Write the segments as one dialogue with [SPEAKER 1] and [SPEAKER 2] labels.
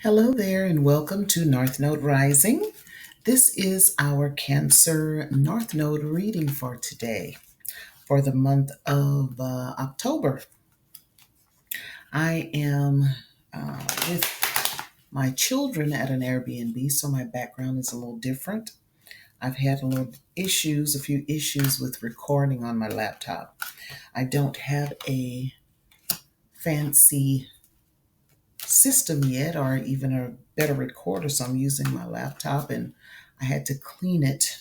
[SPEAKER 1] Hello there, and welcome to North Node Rising. This is our Cancer North Node reading for today, for the month of October. I am with my children at an Airbnb, so my background is a little different. I've had a few issues with recording on my laptop. I don't have a fancy system yet or even a better recorder, so I'm using my laptop and I had to clean it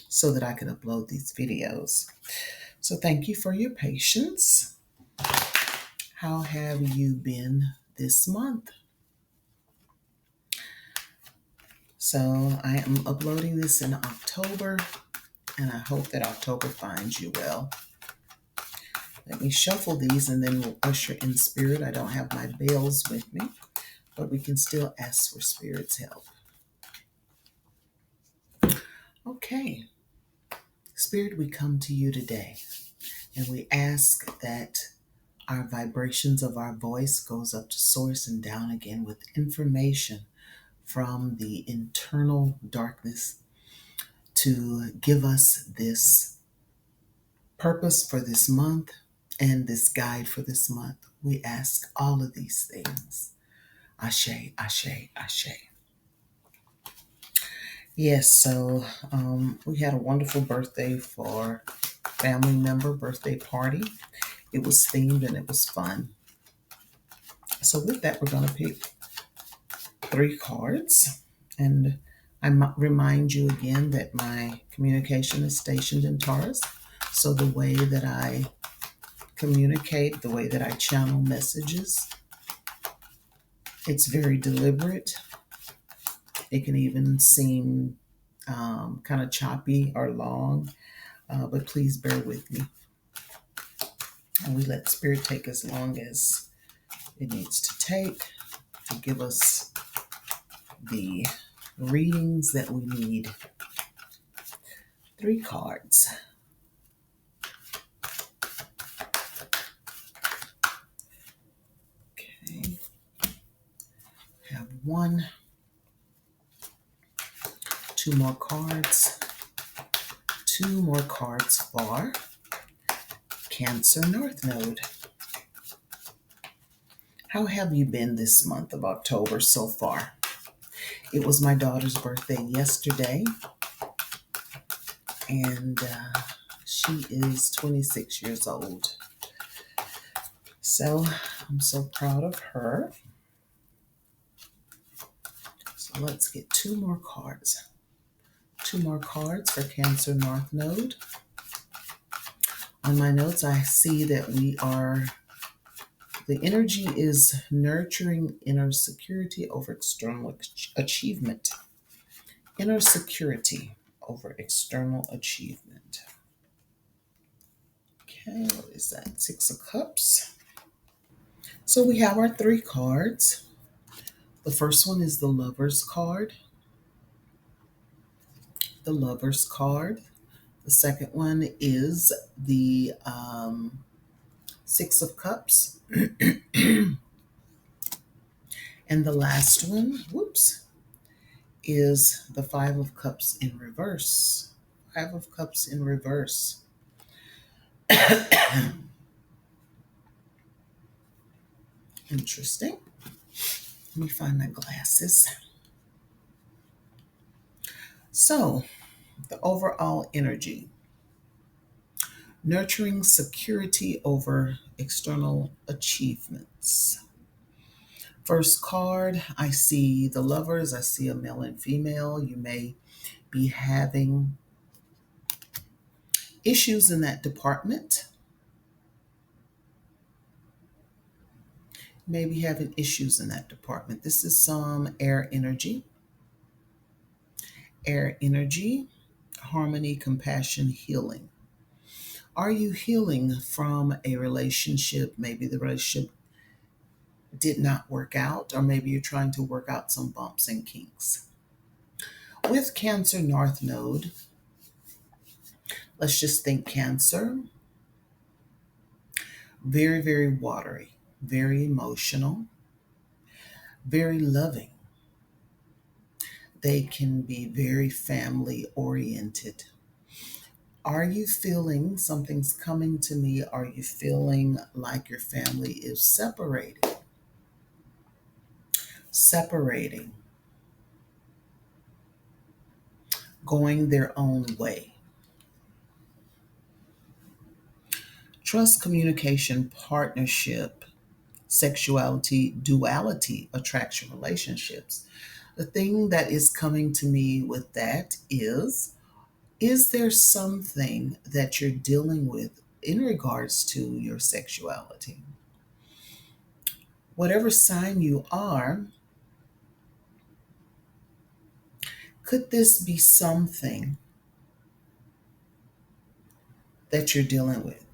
[SPEAKER 1] so that I could upload these videos. So thank you for your patience. How have you been this month? So I am uploading this in October, and I hope that October finds you well. Let me shuffle these and then we'll usher in spirit. I don't have my bells with me, but we can still ask for spirit's help. Okay, Spirit, we come to you today and we ask that our vibrations of our voice goes up to source and down again with information from the internal darkness to give us this purpose for this month and this guide for this month. We ask all of these things. Ashe, ashe, ashe. Yes, so we had a wonderful birthday for family member birthday party. It was themed and it was fun. So with that, we're going to pick 3 cards. And remind you again that my communication is stationed in Taurus. So the way that I communicate, the way that I channel messages, it's very deliberate. It can even seem kind of choppy or long, but please bear with me. And we let Spirit take as long as it needs to take to give us the readings that we need. 3 cards. Okay. Have 1. 2 more cards. 2 more cards for Cancer North Node. How have you been this month of October so far? It was my daughter's birthday yesterday, and she is 26 years old. So I'm so proud of her. So let's get 2 more cards. 2 more cards for Cancer North Node. On my notes, I see that the energy is nurturing inner security over external achievement. Inner security over external achievement. Okay, what is that? 6 of Cups. So we have our 3 cards. The first one is the Lover's card. The Lover's card. The second one is the 6 of Cups. And the last one, is the 5 of Cups in reverse. 5 of Cups in reverse. Interesting. Let me find my glasses. So, the overall energy. Nurturing security over external achievements. First card, I see the Lovers. I see a male and female. You may be having issues in that department. Maybe having issues in that department. This is some air energy. Air energy, harmony, compassion, healing. Are you healing from a relationship? Maybe the relationship did not work out, or maybe you're trying to work out some bumps and kinks. With Cancer North Node, let's just think Cancer. Very, very watery, very emotional. very loving. They can be very family oriented. Are you feeling something's coming to me? Are you feeling like your family is separating, going their own way? Trust, communication, partnership, sexuality, duality, attraction, relationships. The thing that is coming to me with that is there something that you're dealing with in regards to your sexuality? Whatever sign you are, could this be something that you're dealing with?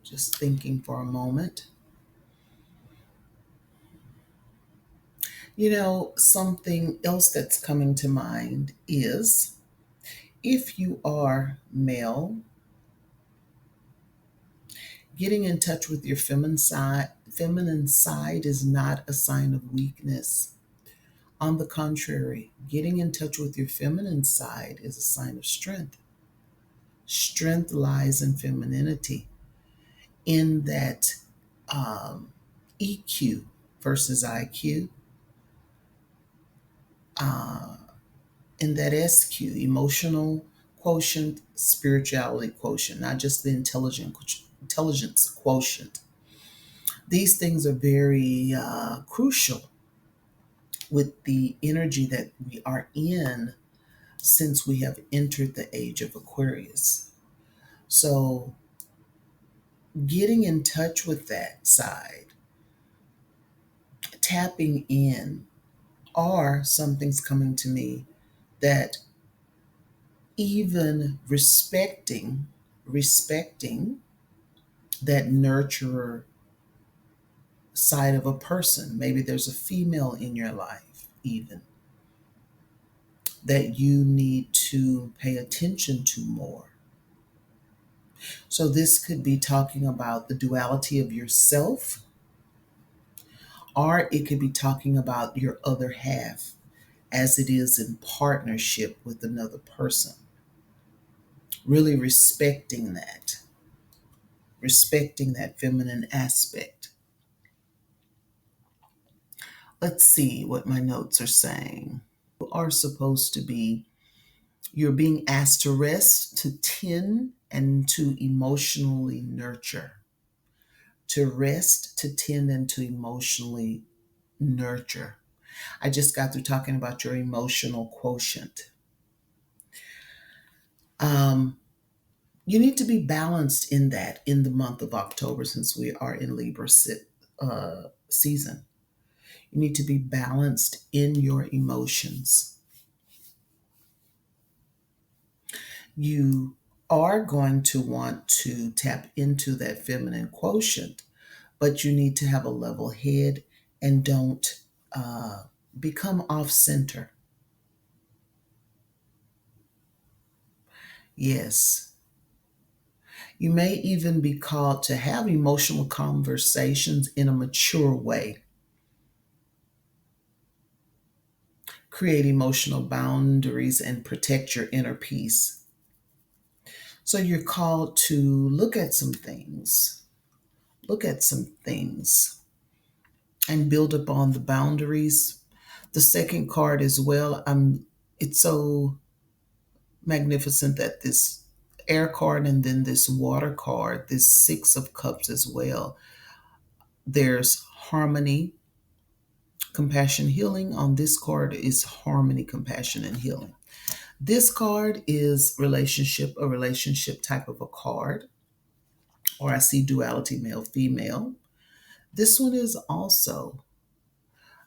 [SPEAKER 1] Just thinking for a moment. Something else that's coming to mind is if you are male, getting in touch with your feminine side is not a sign of weakness. On the contrary, getting in touch with your feminine side is a sign of strength. Strength lies in femininity, in that um, EQ versus IQ, uh, in that SQ, emotional quotient, spirituality quotient, not just the intelligence quotient. These things are very crucial with the energy that we are in since we have entered the age of Aquarius. So, getting in touch with that side, tapping in, or something's coming to me that even respecting that nurturer side of a person. Maybe there's a female in your life, even that you need to pay attention to more. So, this could be talking about the duality of yourself, or it could be talking about your other half as it is in partnership with another person. Really respecting that feminine aspect. Let's see what my notes are saying. You are supposed to be, you're being asked to rest, to tend, and to emotionally nurture. To rest, to tend, and to emotionally nurture. I just got through talking about your emotional quotient. Um, you need to be balanced in that in the month of October, since we are in Libra season. You need to be balanced in your emotions. You are going to want to tap into that feminine quotient, but you need to have a level head and don't uh, become off center. Yes. You may even be called to have emotional conversations in a mature way, create emotional boundaries, and protect your inner peace. So you're called to look at some things, and build upon the boundaries. The second card as well, it's so magnificent that this air card and then this water card, this six of cups as well. There's harmony, compassion, healing. On this card is harmony, compassion, and healing. This card is a relationship type of a card, or I see duality, male, female. This one is also,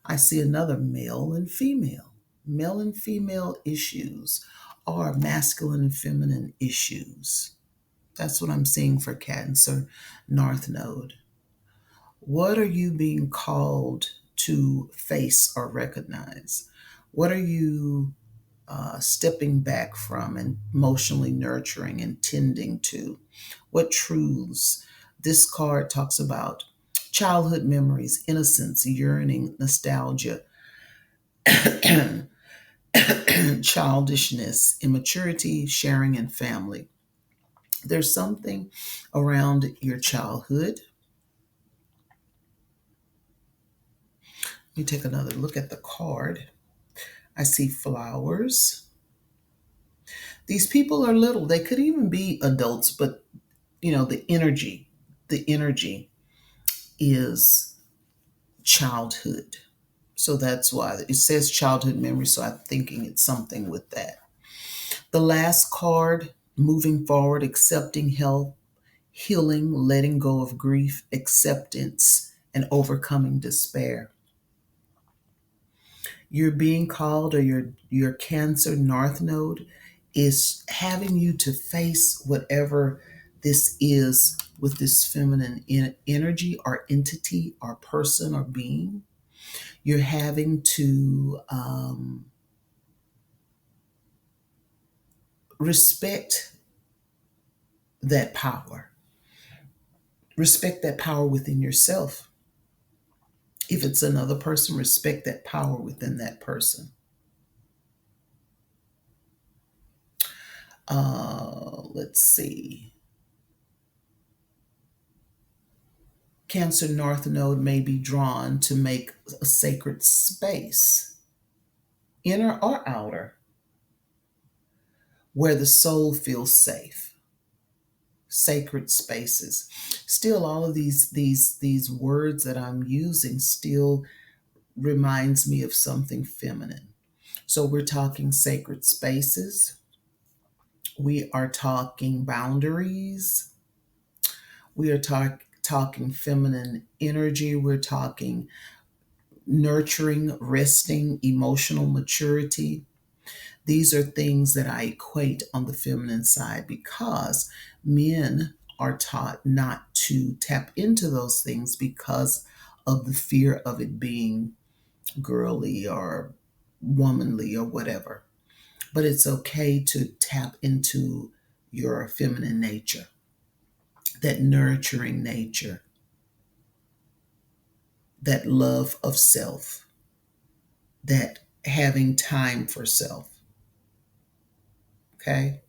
[SPEAKER 1] I see another male and female. Male and female issues are masculine and feminine issues. That's what I'm seeing for Cancer North Node. What are you being called to face or recognize? What are you stepping back from and emotionally nurturing and tending to? What truths? This card talks about childhood memories, innocence, yearning, nostalgia, childishness, immaturity, sharing, and family. There's something around your childhood. Let me take another look at the card. I see flowers. These people are little. They could even be adults, but the energy is childhood. So that's why it says childhood memory. So I'm thinking it's something with that. The last card, moving forward, accepting help, healing, letting go of grief, acceptance, and overcoming despair. You're being called, or your Cancer North Node is having you to face whatever this is with this feminine energy or entity or person or being. You're having to respect that power. Respect that power within yourself. If it's another person, respect that power within that person. Let's see. Cancer North Node may be drawn to make a sacred space, inner or outer, where the soul feels safe. Sacred spaces. Still, all of these words that I'm using still reminds me of something feminine. So we're talking sacred spaces. We are talking boundaries. We are talking feminine energy. We're talking nurturing, resting, emotional maturity. These are things that I equate on the feminine side because men are taught not to tap into those things because of the fear of it being girly or womanly or whatever. But it's okay to tap into your feminine nature, that nurturing nature, that love of self, that having time for self. Okay?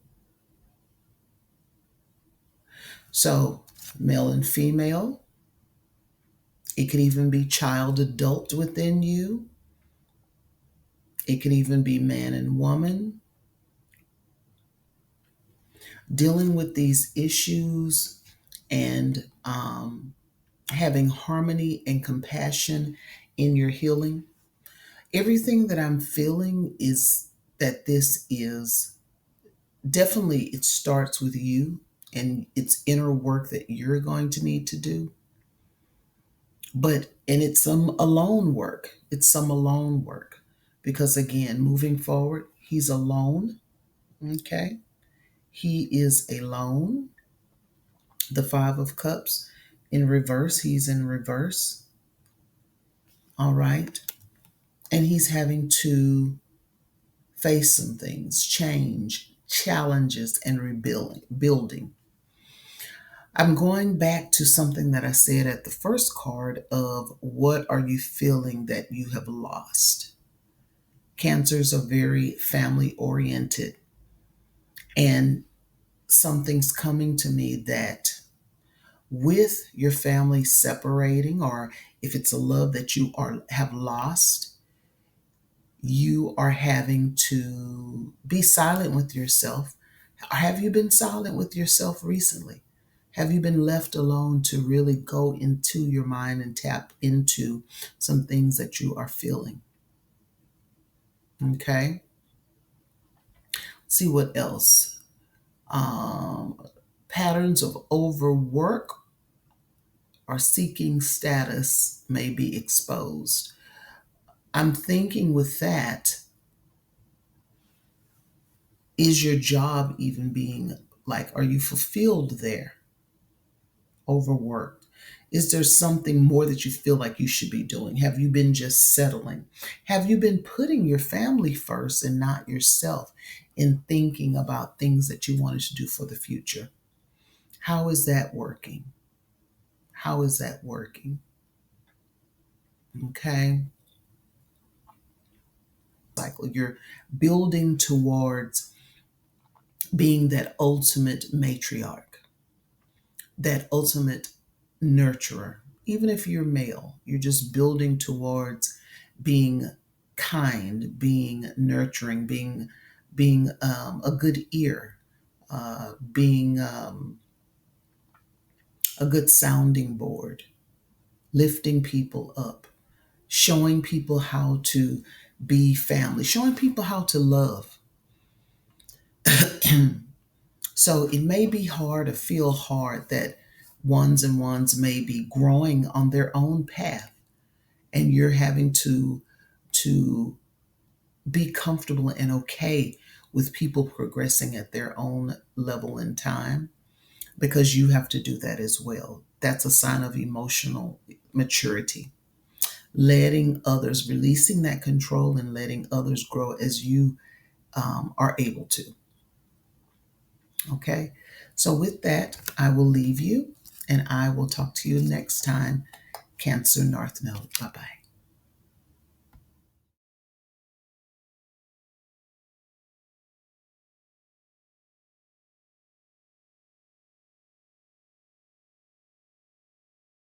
[SPEAKER 1] So, male and female, it could even be child adult within you, it could even be man and woman, dealing with these issues and having harmony and compassion in your healing. Everything that I'm feeling is that this is definitely, it starts with you and it's inner work that you're going to need to do. And it's some alone work. It's some alone work. Because again, moving forward, he's alone. Okay. He is alone. The Five of Cups in reverse. He's in reverse. All right. And he's having to face some things, change, challenges, and rebuilding. Building. I'm going back to something that I said at the first card of what are you feeling that you have lost? Cancers are very family oriented, and something's coming to me that with your family separating, or if it's a love that you are have lost, you are having to be silent with yourself. Have you been silent with yourself recently? Have you been left alone to really go into your mind and tap into some things that you are feeling? Okay. See what else. Um, Patterns of overwork or seeking status may be exposed. I'm thinking with that, is your job even being like, are you fulfilled there? Overworked? Is there something more that you feel like you should be doing? Have you been just settling? Have you been putting your family first and not yourself in thinking about things that you wanted to do for the future? How is that working? How is that working? Okay. Cycle. You're building towards being that ultimate matriarch, that ultimate nurturer. Even if you're male, you're just building towards being kind, being nurturing, being a good ear, being a good sounding board, lifting people up, showing people how to be family, showing people how to love. So it may be hard or feel hard that ones and ones may be growing on their own path, and you're having to be comfortable and okay with people progressing at their own level in time, because you have to do that as well. That's a sign of emotional maturity. Letting others, releasing that control and letting others grow as you are able to. Okay. So, with that, I will leave you and I will talk to you next time. Cancer North Node. Bye bye.